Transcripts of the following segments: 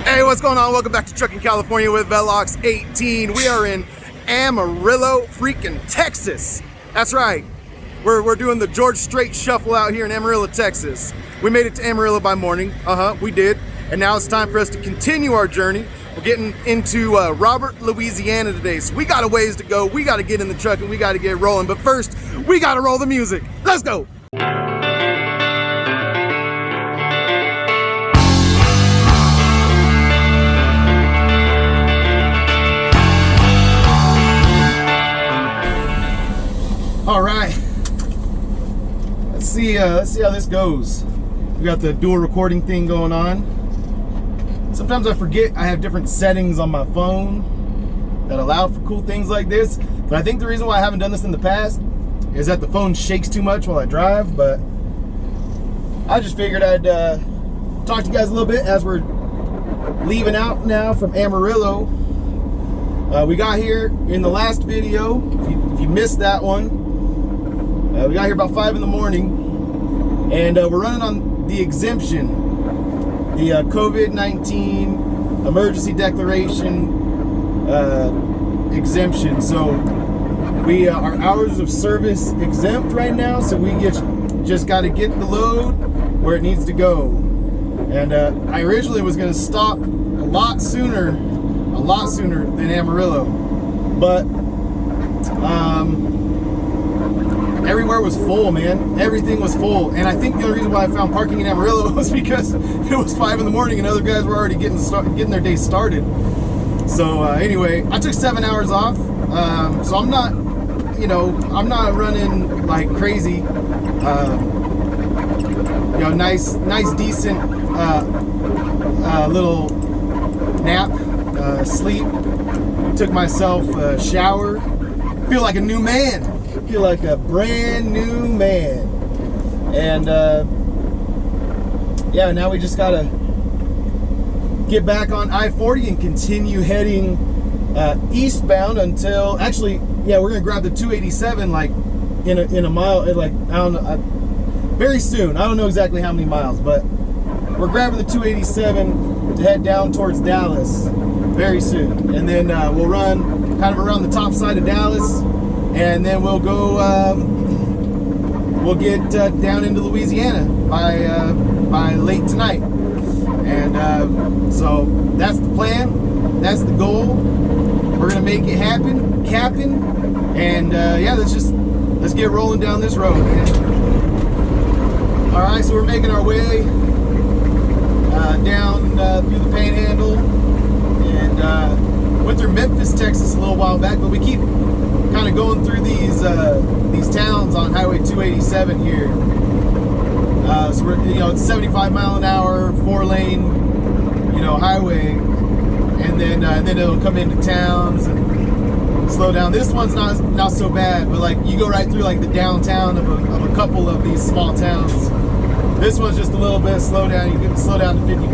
Hey, what's going on? Welcome back to Trucking California with Velox 18. We are in Amarillo, freaking Texas. That's right. We're doing the George Strait Shuffle out here in Amarillo, Texas. We made it to Amarillo by morning. We did. And now it's time for us to continue our journey. We're getting into Robert, Louisiana today. So we got a ways to go. We got to get in the truck and we got to get rolling. But first, we got to roll the music. Let's go. All right, let's see how this goes. We got the dual recording thing going on. Sometimes I forget I have different settings on my phone that allow for cool things like this. But I think the reason why I haven't done this in the past is that the phone shakes too much while I drive. But I just figured I'd talk to you guys a little bit as we're leaving out now from Amarillo. We got here in the last video. If you missed that one. We got here about 5 in the morning, and we're running on the exemption, the COVID-19 emergency declaration exemption. So we our hours of service exempt right now, so we just got to get the load where it needs to go. And I originally was going to stop a lot sooner than Amarillo, but everywhere was full, man. Everything was full. And I think the only reason why I found parking in Amarillo was because it was 5 in the morning and other guys were already getting their day started. So anyway, I took 7 hours off. So I'm not, I'm not running like crazy. Nice decent little nap, sleep. Took myself a shower. Feel like a new man. Feel like a brand new man. And yeah, now we just gotta get back on I-40 and continue heading eastbound until, actually, yeah, we're gonna grab the 287 like in a mile, like, I don't know, very soon. I don't know exactly how many miles, but we're grabbing the 287 to head down towards Dallas very soon. And then we'll run kind of around the top side of Dallas, and then we'll go, we'll get down into Louisiana by late tonight. And so that's the plan, that's the goal. We're gonna make it happen, Captain. And yeah, let's get rolling down this road, man. All right, so we're making our way down through the Panhandle, and went through Memphis, Texas a little while back, but we keep kind of going through these towns on Highway 287 here. So we're, it's 75 mile an hour, 4-lane, highway, and then it'll come into towns and slow down. This one's not so bad, but like you go right through like the downtown of a couple of these small towns. This one's just a little bit slow down. You can slow down to 50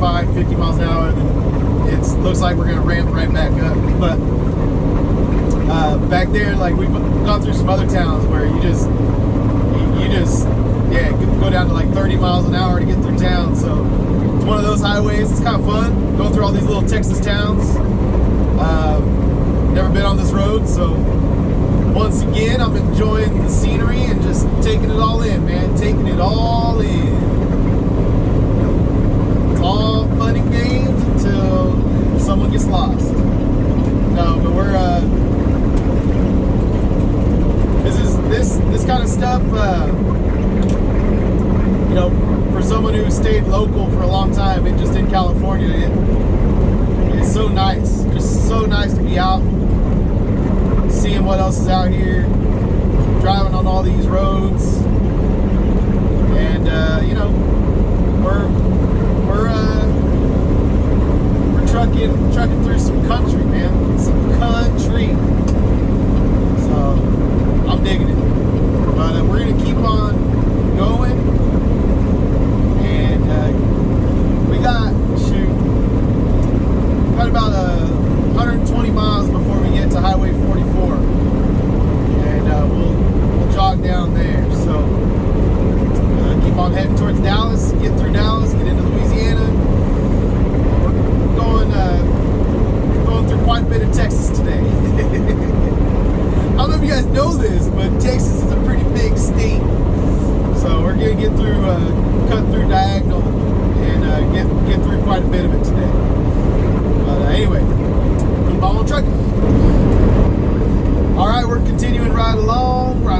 miles an hour, and it looks like we're gonna ramp right back up. But back there, like we've gone through some other towns where you just go down to like 30 miles an hour to get through town. So it's one of those highways. It's kind of fun going through all these little Texas towns. Never been on this road, so once again I'm enjoying the scenery and just taking it all in, man. Taking it all in. It's all fun and games until someone gets lost. No, but we're this kind of stuff, for someone who stayed local for a long time and just in California, it's so nice. Just so nice to be out, seeing what else is out here, driving on all these roads, and we're trucking through some country, man. Some country. So I'm digging it. But we're gonna keep on going, and we got about 120 miles before we get to Highway 44, and we'll jog down there. So keep on heading towards Dallas, get through Dallas, get into Louisiana. We're going quite a bit of it today. But anyway, keep on trucking. All right, we're continuing right along. We're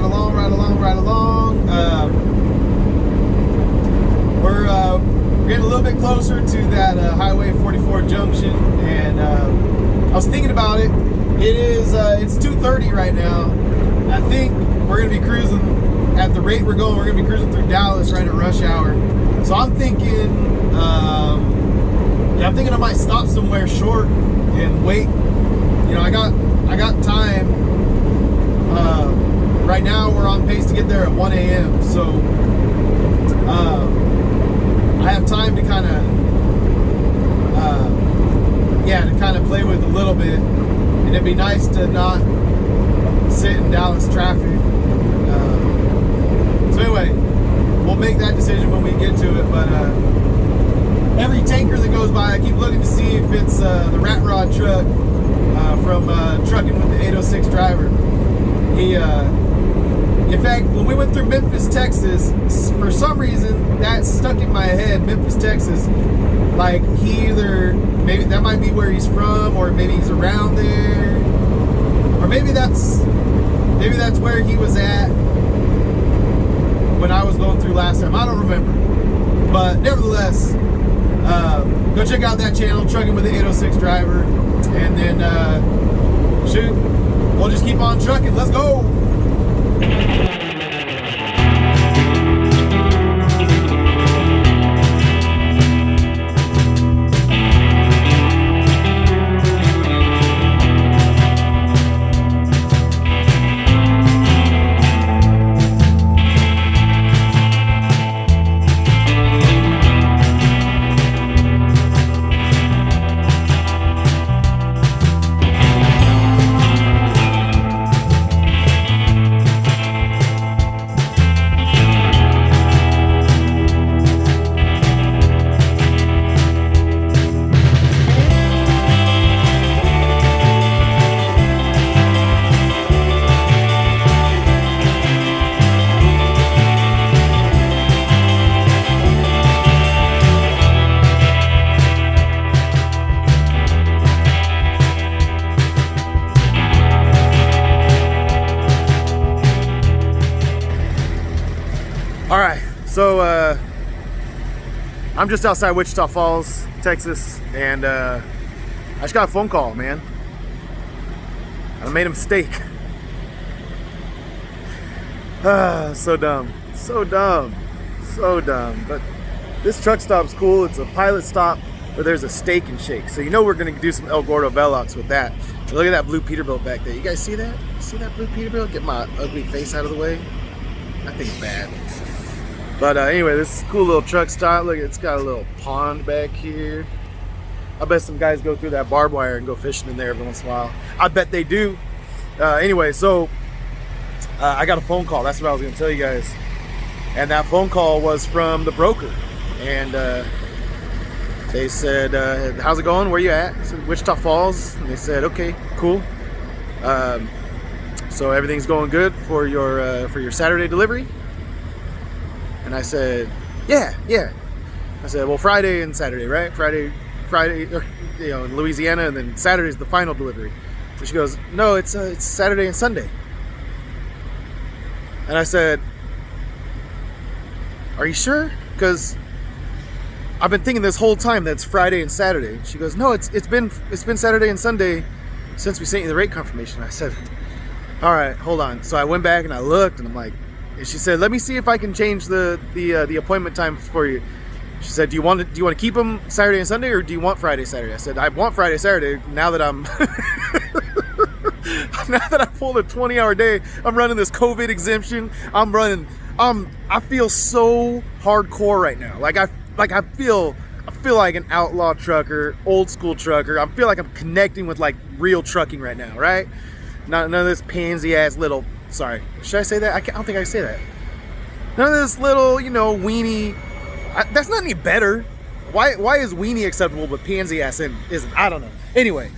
getting a little bit closer to that Highway 44 junction, and I was thinking about it. It's 2:30 right now. I think we're gonna be cruising at the rate we're going. We're gonna be cruising through Dallas right at rush hour. So I'm thinking, I'm thinking I might stop somewhere short and wait. You know, I got time. Right now we're on pace to get there at 1 a.m. So I have time to kind of play with a little bit, and it'd be nice to not sit in Dallas traffic. So anyway, we'll make that decision when we get to it. But every tanker that goes by, I keep looking to see if it's the Rat Rod truck from Trucking with the 806 Driver. In fact, when we went through Memphis, Texas, for some reason that stuck in my head. Memphis, Texas, like maybe that might be where he's from, or maybe he's around there, or maybe that's where he was at when I was going through last time. I don't remember, but nevertheless, go check out that channel, Trucking with the 806 Driver, and then we'll just keep on trucking. Let's go. All right, so I'm just outside Wichita Falls, Texas, and I just got a phone call, man. I made a mistake. So dumb. But this truck stop's cool. It's a pilot stop where there's a steak and shake. So you know we're gonna do some El Gordo Velox with that. And look at that blue Peterbilt back there. You guys see that? See that blue Peterbilt? Get my ugly face out of the way. That thing's bad. But anyway, this is a cool little truck stop. Look, it's got a little pond back here. I bet some guys go through that barbed wire and go fishing in there every once in a while. I bet they do. Anyway, so I got a phone call. That's what I was going to tell you guys. And that phone call was from the broker. And they said, how's it going? Where you at? I said, Wichita Falls. And they said, okay, cool. So everything's going good for your Saturday delivery? And I said, yeah. I said, well, Friday and Saturday, right? Friday, in Louisiana, and then Saturday's the final delivery. So she goes, no, it's Saturday and Sunday. And I said, are you sure? Because I've been thinking this whole time that's Friday and Saturday. She goes, no, it's been Saturday and Sunday since we sent you the rate confirmation. I said, all right, hold on. So I went back and I looked, and I'm like, and she said, let me see if I can change the appointment time for you. She said, do you want to keep them Saturday and Sunday, or do you want Friday, Saturday? I said, I want Friday, Saturday. Now that I'm I pulled a 20-hour day, I'm running this COVID exemption. I feel so hardcore right now. I feel like an outlaw trucker, old school trucker. I feel like I'm connecting with like real trucking right now, right? None of this pansy ass little. Sorry, should I say that? I don't think I can say that. None of this little, weenie. That's not any better. Why is weenie acceptable but pansy ass isn't? I don't know. Anyway,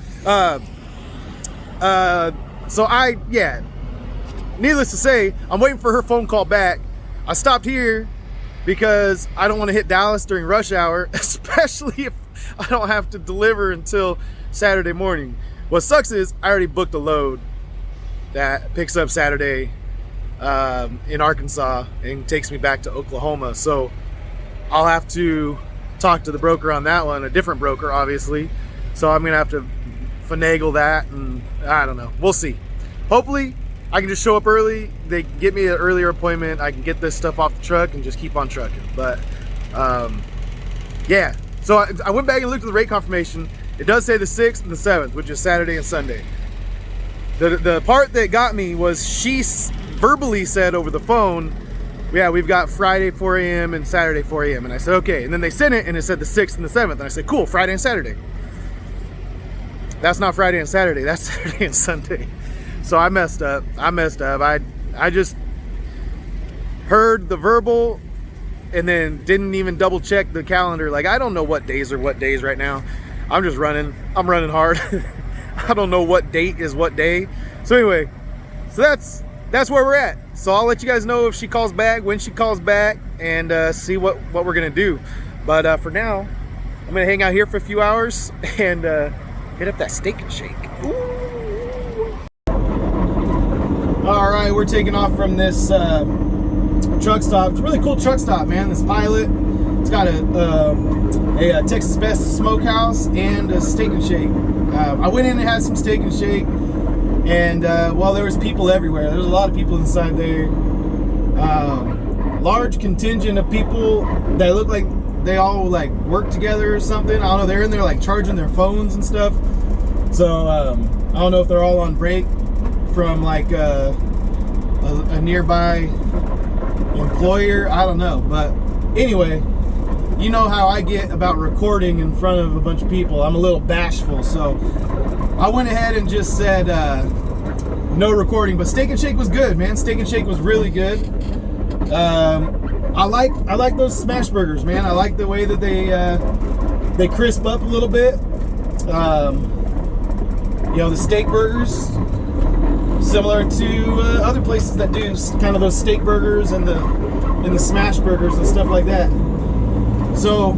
needless to say, I'm waiting for her phone call back. I stopped here because I don't want to hit Dallas during rush hour, especially if I don't have to deliver until Saturday morning. What sucks is I already booked a load that picks up Saturday in Arkansas and takes me back to Oklahoma. So I'll have to talk to the broker on that one, a different broker, obviously. So I'm gonna have to finagle that, and I don't know. We'll see. Hopefully, I can just show up early. They get me an earlier appointment. I can get this stuff off the truck and just keep on trucking. But yeah. So I went back and looked at the rate confirmation. It does say the 6th and the 7th, which is Saturday and Sunday. The part that got me was she verbally said over the phone, yeah, we've got Friday 4 a.m. and Saturday 4 a.m. And I said, okay. And then they sent it and it said the 6th and the 7th. And I said, cool, Friday and Saturday. That's not Friday and Saturday. That's Saturday and Sunday. So I messed up. I just heard the verbal and then didn't even double check the calendar. Like, I don't know what days are what days right now. I'm just running. I'm running hard. I don't know what date is what day. So anyway, so that's where we're at. So I'll let you guys know if she calls back, when she calls back, and see what we're gonna do. But for now, I'm gonna hang out here for a few hours and hit up that Steak and Shake. Ooh. All right, we're taking off from this truck stop. It's a really cool truck stop, man. This Pilot. It's got a Texas Best Smokehouse and a Steak and Shake. I went in and had some Steak and Shake, and well, there was people everywhere. There's a lot of people inside there. Large contingent of people that look like they all like work together or something. I don't know. They're in there like charging their phones and stuff. So I don't know if they're all on break from like a nearby employer. I don't know. But anyway, you know how I get about recording in front of a bunch of people. I'm a little bashful. So I went ahead and just said no recording. But Steak and Shake was good, man. Steak and Shake was really good. I like those smash burgers, man. I like the way that they crisp up a little bit. You know, the steak burgers, similar to other places that do kind of those steak burgers and the smash burgers and stuff like that. So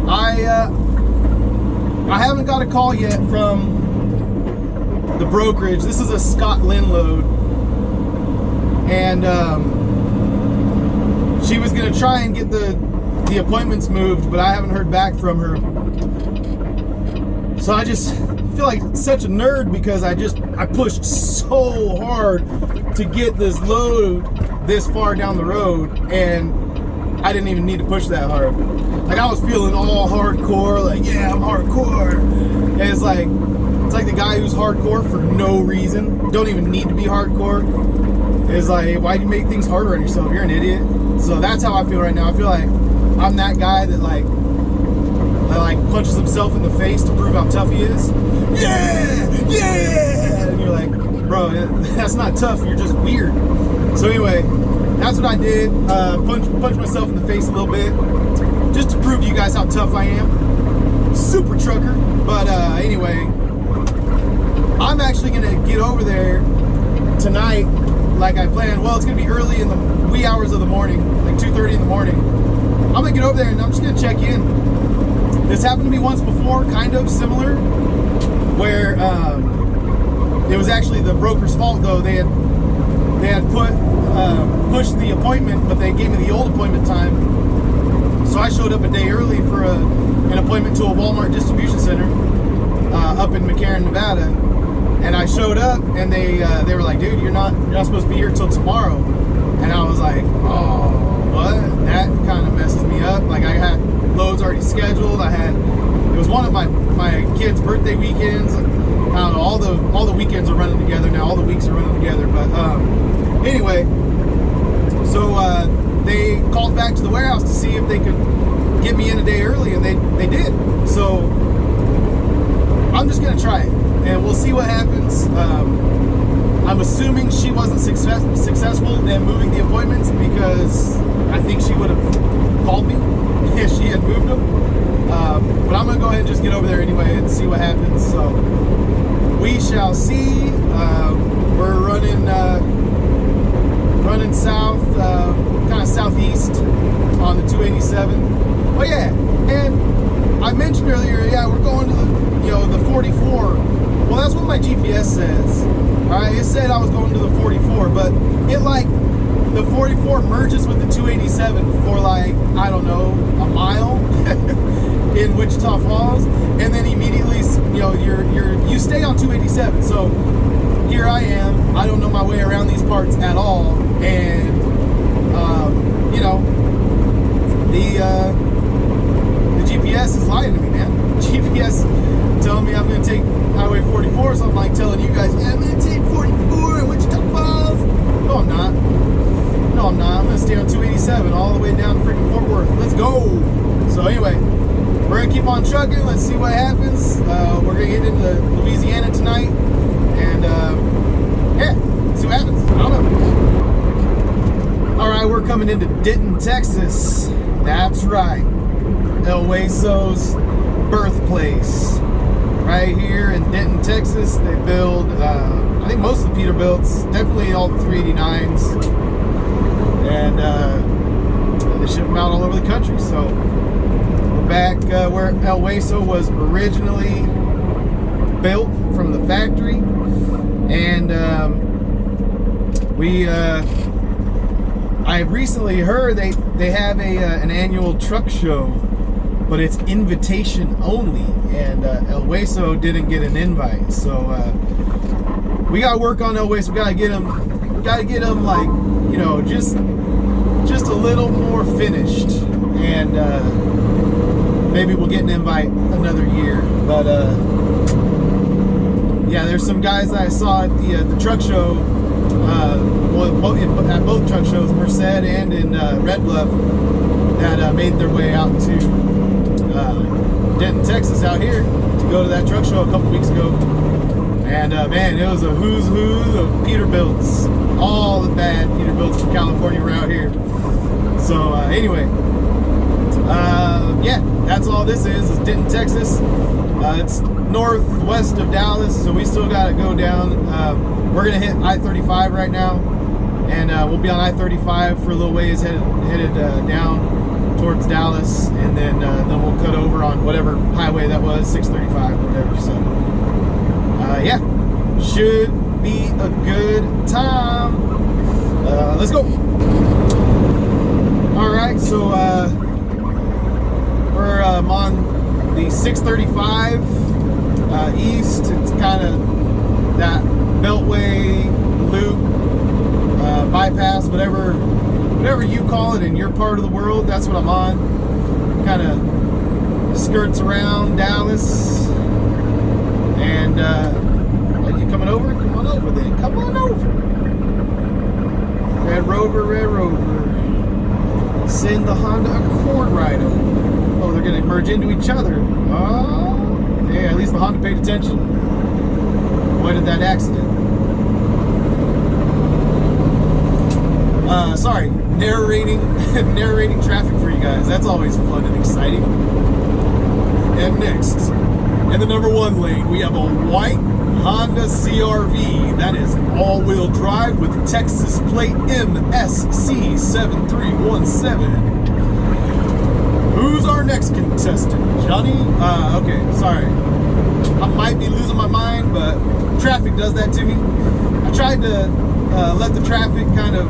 I haven't got a call yet from the brokerage. This is a Scott Lynn load. And she was gonna try and get the appointments moved, but I haven't heard back from her. So I just feel like such a nerd because I pushed so hard to get this load this far down the road, and I didn't even need to push that hard. Like, I was feeling all hardcore, like, yeah, I'm hardcore. And it's like the guy who's hardcore for no reason, don't even need to be hardcore. It's like, why'd you make things harder on yourself? You're an idiot. So that's how I feel right now. I feel like I'm that guy that like punches himself in the face to prove how tough he is. Yeah, yeah. And you're like, bro, that's not tough. You're just weird. So anyway, that's what I did. Punch myself in the face a little bit, just to prove to you guys how tough I am. Super trucker. But anyway, I'm actually gonna get over there tonight like I planned. Well, it's gonna be early in the wee hours of the morning, like 2:30 in the morning. I'm gonna get over there and I'm just gonna check in. This happened to me once before, kind of similar, where it was actually the broker's fault though. They had pushed the appointment, but they gave me the old appointment time. So I showed up a day early for an appointment to a Walmart distribution center up in McCarran, Nevada. And I showed up, and they were like, "Dude, you're not supposed to be here till tomorrow." And I was like, "Oh, what?" That kind of messes me up. Like, I had loads already scheduled. It was one of my kids' birthday weekends. I don't know. All the weekends are running together now. All the weeks are running together. But anyway, so they called back to the warehouse to see if they could get me in a day early, and they did. So I'm just gonna try it, and we'll see what happens. I'm assuming she wasn't successful in moving the appointments, because I think she would have called me if she had moved them. But I'm gonna go ahead and just get over there anyway and see what happens. So we shall see. We're running south 287. Oh yeah, and I mentioned earlier, yeah, we're going to the 44. Well, that's what my GPS says. All right, it said I was going to the 44, but it the 44 merges with the 287 for I don't know, a mile in Wichita Falls, and then immediately, you stay on 287. So here I am. I don't know my way around these parts at all, and the GPS is lying to me, man. GPS telling me I'm going to take Highway 44, so I'm like telling you guys, yeah, I'm going to take 44 in Wichita Falls. No, I'm not. I'm going to stay on 287 all the way down to freaking Fort Worth. Let's go. So anyway, we're going to keep on trucking. Let's see what happens. We're going to get into Louisiana tonight, and yeah, see what happens. I don't know. All right, we're coming into Denton, Texas. That's right. El Hueso's birthplace. Right here in Denton, Texas, they build, I think most of the Peterbilts, definitely all the 389s, and they ship them out all over the country. So we're back where El Hueso was originally built from the factory, and I recently heard they have an annual truck show, but it's invitation only, and El Hueso didn't get an invite. So we got to work on El Hueso. We got to get them like, just a little more finished, and maybe we'll get an invite another year. But yeah, there's some guys that I saw at the truck show, at both truck shows, Merced and in Red Bluff, that made their way out to Denton, Texas, out here to go to that truck show a couple weeks ago. And man, it was a who's who of Peterbilts. All the bad Peterbilts from California were out here. So anyway, yeah, that's all this is Denton, Texas. It's northwest of Dallas, so we still got to go down. We're gonna hit I-35 right now, and we'll be on I-35 for a little ways, headed down towards Dallas, and then we'll cut over on whatever highway that was, 635 or whatever. So yeah, should be a good time. Let's go. All right, so we're on the 635 east. It's kind of that beltway loop, bypass, whatever you call it in your part of the world. That's what I'm on. Kind of skirts around Dallas. And are you coming over? Come on over then. Come on over. Red Rover. Send the Honda Accord right over. Oh, they're going to merge into each other. Oh, yeah, at least the Honda paid attention. Avoided that accident. Sorry, narrating traffic for you guys. That's always fun and exciting. And next, in the number 1 lane, we have a white Honda CR-V. That is all-wheel drive with Texas plate MSC7317. Who's our next contestant? Johnny? Okay, sorry. I might be losing my mind, but traffic does that to me. I tried to let the traffic kind of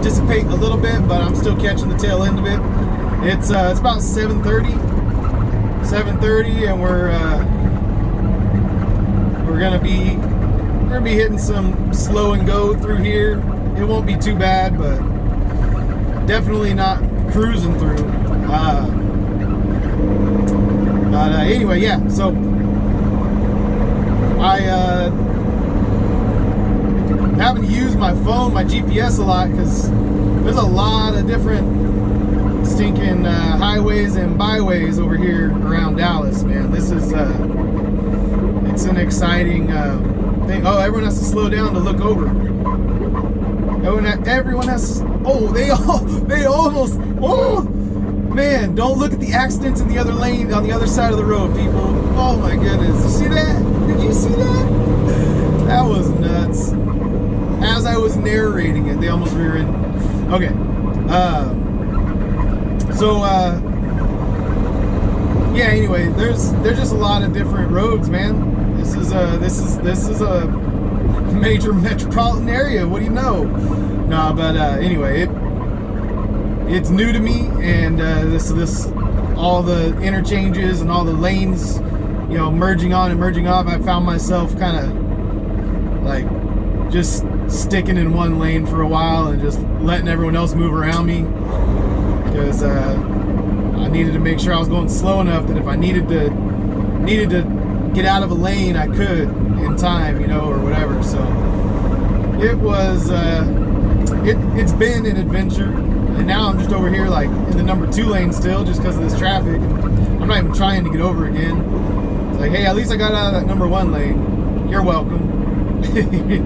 dissipate a little bit, but I'm still catching the tail end of it. It's about 7:30, and we're gonna be hitting some slow and go through here. It won't be too bad, but definitely not cruising through. But anyway, yeah. So I having to use my phone, my GPS a lot, because there's a lot of different stinking highways and byways over here around Dallas, man. This is it's an exciting thing. Oh, everyone has to slow down to look over. Everyone has to, they almost, man, don't look at the accidents in the other lane on the other side of the road, people. Oh my goodness. You see that? Did you see that? That was nuts. As I was narrating it, they almost rear-ended. Okay. So yeah, anyway, there's just a lot of different roads, man. This is a major metropolitan area. What do you know? No, but anyway, it's new to me, and this all the interchanges and all the lanes, you know, merging on and merging off. I found myself kind of like just sticking in one lane for a while and just letting everyone else move around me, because I needed to make sure I was going slow enough that if I needed to get out of a lane, I could in time, you know, or whatever. So it was it's been an adventure, and now I'm just over here like in the number 2 lane still, just because of this traffic. I'm not even trying to get over again. It's like, hey, at least I got out of that number 1 lane. You're welcome.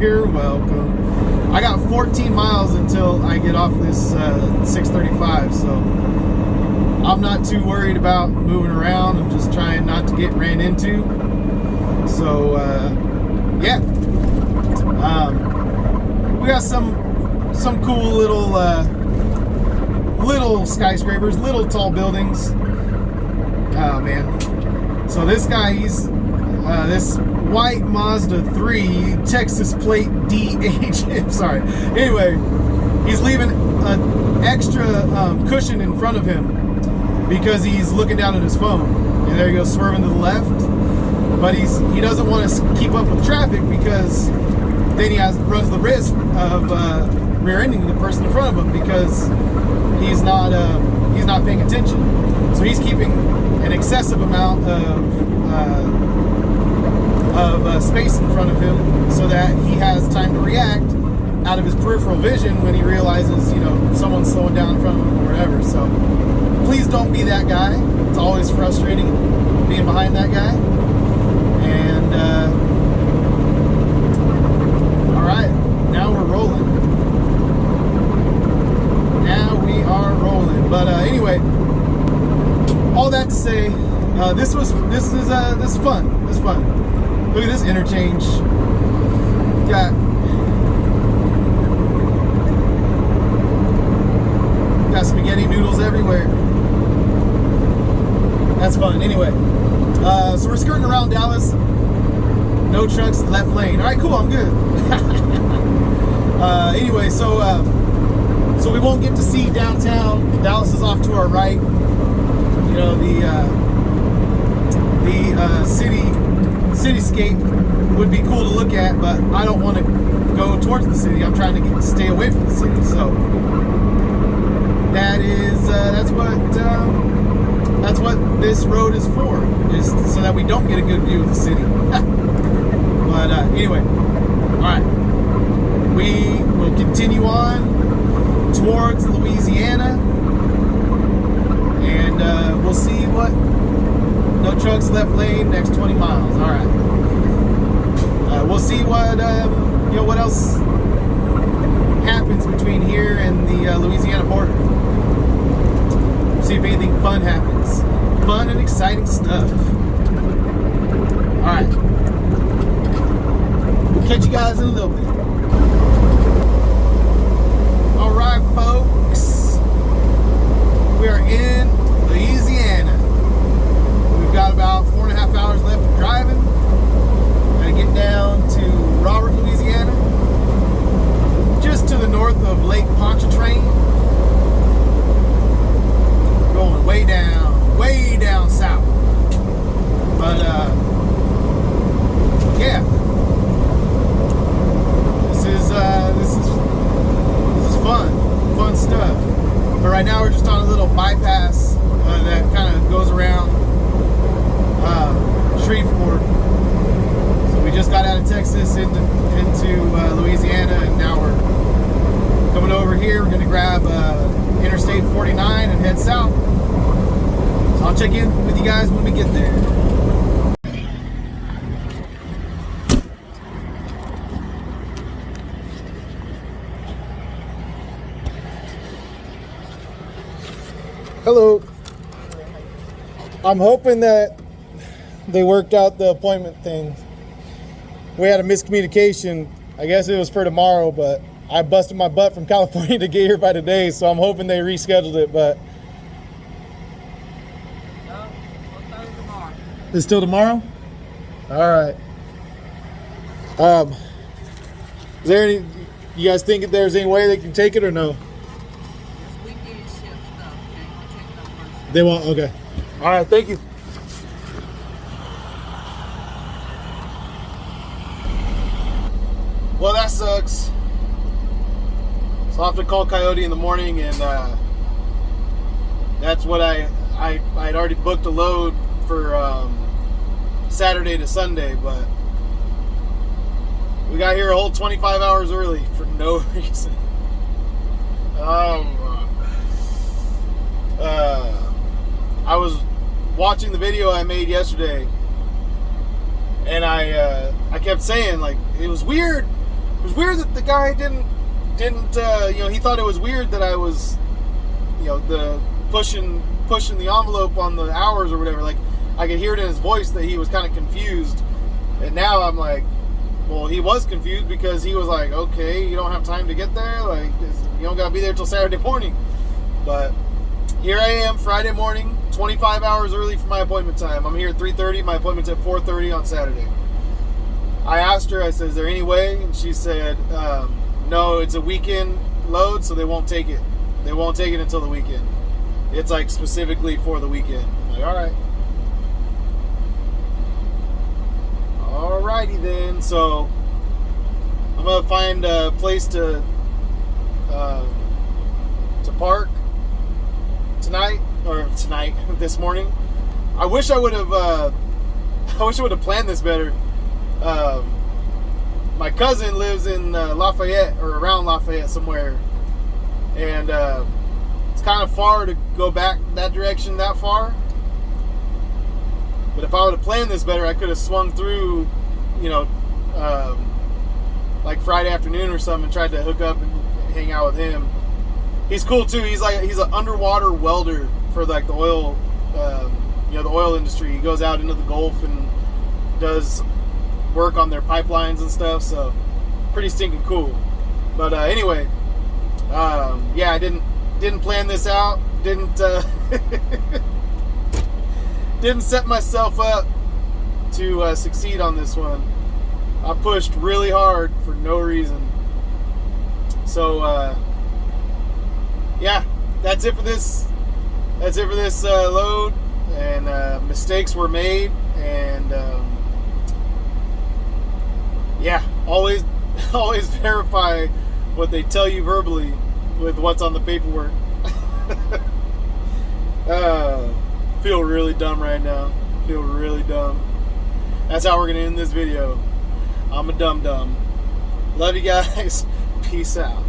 You're welcome. I got 14 miles until I get off this 635, so I'm not too worried about moving around. I'm just trying not to get ran into. So yeah, we got some cool little skyscrapers, little tall buildings. Oh man! So this guy, he's this white Mazda 3 Texas plate DH. Sorry. Anyway, he's leaving an extra cushion in front of him because he's looking down at his phone. And there he goes, swerving to the left. But he doesn't want to keep up with traffic, because then he runs the risk of rear-ending the person in front of him, because he's not paying attention. So he's keeping an excessive amount of space in front of him, so that he has time to react out of his peripheral vision when he realizes, you know, someone's slowing down in front of him or whatever. So please don't be that guy. It's always frustrating being behind that guy. And all right, now we're rolling. Now we are rolling. But anyway, all that to say, this is fun. This is fun. Look at this interchange. Got spaghetti noodles everywhere. That's fun. Anyway, so we're skirting around Dallas. No trucks, left lane. All right, cool. I'm good. Anyway, so we won't get to see downtown. Dallas is off to our right. You know, the cityscape would be cool to look at, but I don't want to go towards the city. I'm trying to stay away from the city. So that's what this road is for, is so that we don't get a good view of the city. But anyway, all right, we will continue on towards Louisiana, and we'll see what. No trucks, left lane, next 20 miles. All right. We'll see what you know, what else happens between here and the Louisiana border. See if anything fun happens. Fun and exciting stuff. All right. We'll catch you guys in a little bit. All right, folks. We are in Louisiana. We've got about 4.5 hours left of driving. Gotta get down to Robert, Louisiana, just to the north of Lake Pontchartrain. Going way down south. But yeah, this is fun stuff. But right now we're just on a little bypass that kind of goes around Shreveport. So we just got out of Texas into Louisiana, and now we're coming over here. We're going to grab Interstate 49 and head south. So I'll check in with you guys when we get there. Hello. I'm hoping that they worked out the appointment thing. We had a miscommunication. I guess it was for tomorrow, but I busted my butt from California to get here by today, so I'm hoping they rescheduled it. But It's still tomorrow? All right. Is there any, you guys think if there's any way they can take it or no? They won't? Okay. All right, thank you. Well, that sucks. So I'll have to call Coyote in the morning, and that's what I'd already booked a load for Saturday to Sunday, but we got here a whole 25 hours early for no reason. I was watching the video I made yesterday, and I kept saying, like, it was weird. It was weird that the guy didn't he thought it was weird that I was, the pushing the envelope on the hours or whatever. Like, I could hear it in his voice that he was kind of confused. And now I'm like, well, he was confused because he was like, okay, you don't have time to get there? Like, you don't got to be there till Saturday morning. But here I am, Friday morning, 25 hours early for my appointment time. I'm here at 3:30. My appointment's at 4:30 on Saturday. I asked her, I said, is there any way? And she said, no, it's a weekend load, so they won't take it. They won't take it until the weekend. It's like specifically for the weekend. I'm like, all right. Alrighty then. So I'm gonna find a place to park this morning. I wish I would have planned this better. My cousin lives in Lafayette, or around Lafayette somewhere, and it's kind of far to go back that direction that far. But if I would have planned this better, I could have swung through, like Friday afternoon or something, and tried to hook up and hang out with him. He's cool too. He's an underwater welder for like the oil, the oil industry. He goes out into the Gulf and does work on their pipelines and stuff. So pretty stinking cool. But anyway, I didn't plan this out. Didn't set myself up to succeed on this one. I pushed really hard for no reason. So that's it for this. That's it for this load. And mistakes were made. And always verify what they tell you verbally with what's on the paperwork. Feel really dumb right now. Feel really dumb. That's how we're gonna end this video. I'm a dum-dum. Love you guys. Peace out.